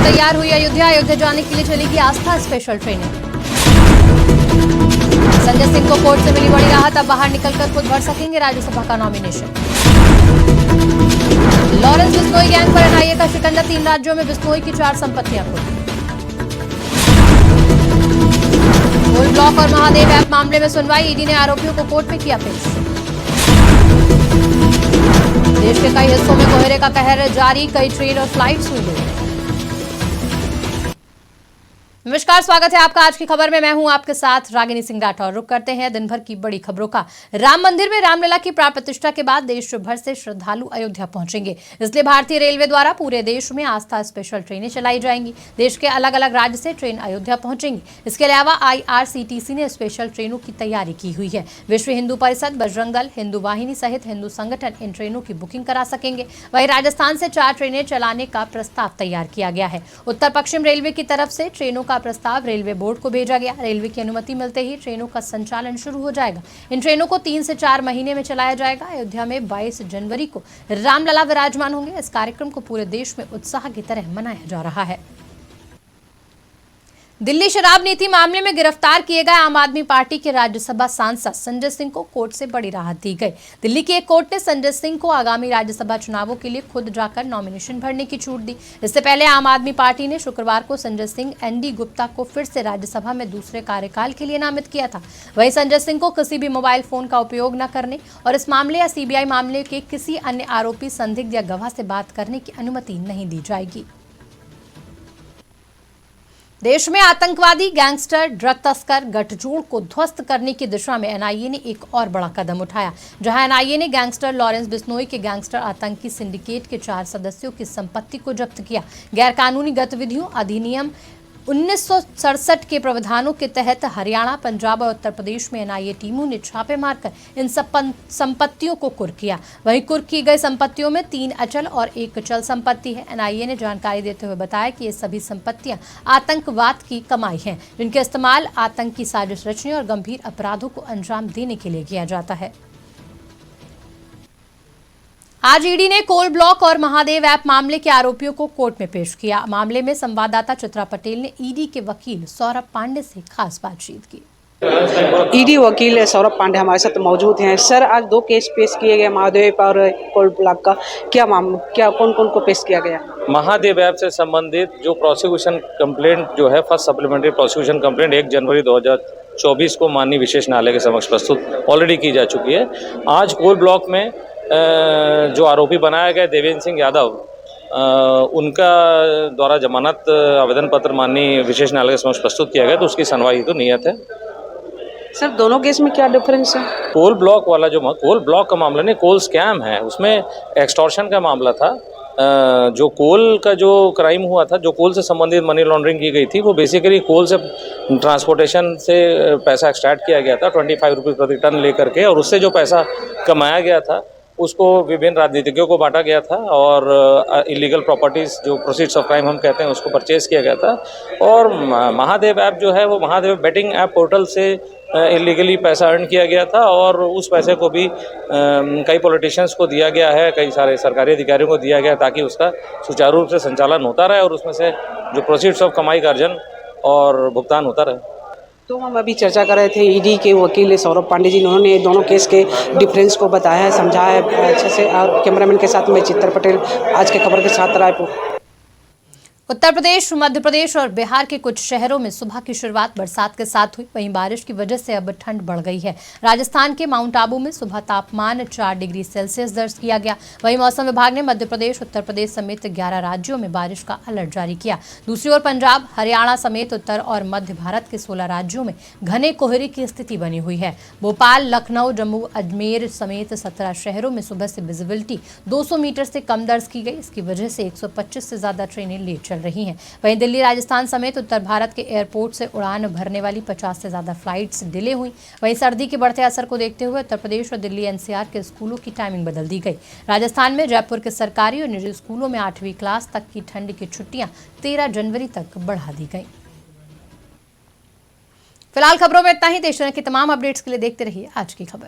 तैयार हुई अयोध्या जाने के लिए चलेगी आस्था स्पेशल ट्रेनें। संजय सिंह को कोर्ट से मिली बड़ी राहत, अब बाहर निकलकर खुद भर सकेंगे राज्यसभा का नॉमिनेशन। लॉरेंस बिश्नोई गैंग पर एनआईए का शिकंजा, 3 राज्यों में बिश्नोई की 4 संपत्तियां कुर्क। कोल ब्लॉक और महादेव ऐप मामले में सुनवाई, ईडी ने आरोपियों को कोर्ट में किया पेश। देश के कई हिस्सों में कोहरे का कहर जारी, कई ट्रेन और फ्लाइट्स हुई देरी। नमस्कार, स्वागत है आपका आज की खबर में। मैं हूं आपके साथ रागिनी सिंह राठौर। रुक करते हैं दिन भर की बड़ी खबरों का। राम मंदिर में रामलला की प्राण प्रतिष्ठा के बाद देश भर से श्रद्धालु अयोध्या पहुंचेंगे, इसलिए भारतीय रेलवे द्वारा पूरे देश में आस्था स्पेशल ट्रेनें चलाई जाएंगी। देश के अलग अलग राज्य से ट्रेन अयोध्या पहुंचेंगी। इसके अलावा IRCTC ने स्पेशल ट्रेनों की तैयारी की हुई है। विश्व हिंदू परिषद, बजरंग दल, हिंदू वाहिनी सहित हिंदू संगठन इन ट्रेनों की बुकिंग करा सकेंगे। वहीं राजस्थान से 4 ट्रेनें चलाने का प्रस्ताव तैयार किया गया है। उत्तर पश्चिम रेलवे की तरफ से ट्रेनों का प्रस्ताव रेलवे बोर्ड को भेजा गया। रेलवे की अनुमति मिलते ही ट्रेनों का संचालन शुरू हो जाएगा। इन ट्रेनों को 3 से 4 महीने में चलाया जाएगा। अयोध्या में 22 जनवरी को रामलला विराजमान होंगे। इस कार्यक्रम को पूरे देश में उत्साह की तरह मनाया जा रहा है। दिल्ली शराब नीति मामले में गिरफ्तार किए गए आम आदमी पार्टी के राज्यसभा सांसद संजय सिंह को कोर्ट से बड़ी राहत दी गई। दिल्ली की एक कोर्ट ने संजय सिंह को आगामी राज्यसभा चुनावों के लिए खुद जाकर नॉमिनेशन भरने की छूट दी। इससे पहले आम आदमी पार्टी ने शुक्रवार को संजय सिंह ND गुप्ता को फिर से राज्यसभा में दूसरे कार्यकाल के लिए नामित किया था। वहीं संजय सिंह को किसी भी मोबाइल फोन का उपयोग न करने और इस मामले या CBI मामले के किसी अन्य आरोपी, संदिग्ध या गवाह से बात करने की अनुमति नहीं दी जाएगी। देश में आतंकवादी, गैंगस्टर, ड्रग तस्कर गठजोड़ को ध्वस्त करने की दिशा में NIA ने एक और बड़ा कदम उठाया, जहां NIA ने गैंगस्टर लॉरेंस बिश्नोई के गैंगस्टर आतंकी सिंडिकेट के 4 सदस्यों की संपत्ति को जब्त किया। गैरकानूनी गतिविधियों अधिनियम 1967 के प्रावधानों के तहत हरियाणा, पंजाब और उत्तर प्रदेश में NIA टीमों ने छापे मारकर इन संपत्तियों को कुर्क किया। वहीं कुर्क की गई संपत्तियों में 3 अचल और 1 चल संपत्ति है। NIA ने जानकारी देते हुए बताया कि ये सभी संपत्तियां आतंकवाद की कमाई हैं, जिनका इस्तेमाल आतंकी साजिश रचने और गंभीर अपराधों को अंजाम देने के लिए किया जाता है। आज ईडी ने कोल ब्लॉक और महादेव ऐप मामले के आरोपियों को कोर्ट में पेश किया। मामले में संवाददाता चित्रा पटेल ने ईडी के वकील सौरभ पांडे से खास बातचीत की। ईडी वकील सौरभ पांडे हमारे साथ मौजूद हैं। सर, आज 2 केस पेश किए गए, महादेव और कोल ब्लॉक का। क्या कौन कौन को पेश किया गया? महादेव ऐप से संबंधित जो प्रोसिक्यूशन कंप्लेंट जो है, फर्स्ट सप्लीमेंट्री प्रोसिक्यूशन कंप्लेंट 1 जनवरी 2024 को माननीय विशेष न्यायालय के समक्ष प्रस्तुत ऑलरेडी की जा चुकी है। आज कोल ब्लॉक में जो आरोपी बनाया गया देवेंद्र सिंह यादव, उनका द्वारा जमानत आवेदन पत्र माननीय विशेष न्यायालय के समक्ष प्रस्तुत किया गया, तो उसकी सुनवाई तो नियत है। सर, दोनों केस में क्या डिफरेंस है? कोल ब्लॉक वाला जो कोल ब्लॉक का मामला नहीं, कोल स्कैम है, उसमें एक्सटॉर्शन का मामला था। जो कोल का जो क्राइम हुआ था, जो कोल से संबंधित मनी लॉन्ड्रिंग की गई थी, वो बेसिकली कोल से ट्रांसपोर्टेशन से पैसा एक्सट्रैक्ट किया गया था 25 रुपये प्रति टन लेकर के, और उससे जो पैसा कमाया गया था उसको विभिन्न राजनीतिज्ञों को बांटा गया था और इलीगल प्रॉपर्टीज़ जो प्रोसीड्स ऑफ क्राइम हम कहते हैं उसको परचेज़ किया गया था। और महादेव ऐप जो है वो महादेव बेटिंग ऐप पोर्टल से इलीगली पैसा अर्न किया गया था, और उस पैसे को भी कई पॉलिटिशियंस को दिया गया है, कई सारे सरकारी अधिकारियों को दिया गया, ताकि उसका सुचारू रूप से संचालन होता रहे और उसमें से जो प्रोसीड्स ऑफ कमाई का अर्जन और भुगतान होता रहे। तो हम अभी चर्चा कर रहे थे ईडी के वकील सौरभ पांडे जी, उन्होंने दोनों केस के डिफरेंस को बताया है, समझाया है अच्छे से। और कैमरामैन के साथ मैं चित्रा पटेल, आज के खबर के साथ, रायपुर। उत्तर प्रदेश, मध्य प्रदेश और बिहार के कुछ शहरों में सुबह की शुरुआत बरसात के साथ हुई। वहीं बारिश की वजह से अब ठंड बढ़ गई है। राजस्थान के माउंट आबू में सुबह तापमान 4 डिग्री सेल्सियस दर्ज किया गया। वहीं मौसम विभाग ने मध्य प्रदेश, उत्तर प्रदेश समेत 11 राज्यों में बारिश का अलर्ट जारी किया। दूसरी ओर पंजाब, हरियाणा समेत उत्तर और मध्य भारत के 16 राज्यों में घने कोहरे की स्थिति बनी हुई है। भोपाल, लखनऊ, जम्मू, अजमेर समेत 17 शहरों में सुबह से विजिबिलिटी 200 मीटर से कम दर्ज की गई। इसकी वजह से 125 से ज्यादा ट्रेनें लेट चल रही हैं। वहीं दिल्ली, राजस्थान समेत उत्तर भारत के एयरपोर्ट से उड़ान भरने वाली 50 से ज्यादा फ्लाइट्स डिले हुई। वहीं सर्दी के बढ़ते असर को देखते हुए उत्तर प्रदेश और दिल्ली NCR के स्कूलों की टाइमिंग बदल दी गई। राजस्थान में जयपुर के सरकारी और निजी स्कूलों में 8वीं क्लास तक की ठंड की छुट्टियां 13 जनवरी तक बढ़ा दी गई। फिलहाल खबरों में इतना ही। देश दुनिया की तमाम अपडेट्स के लिए देखते रहिए आज की खबर।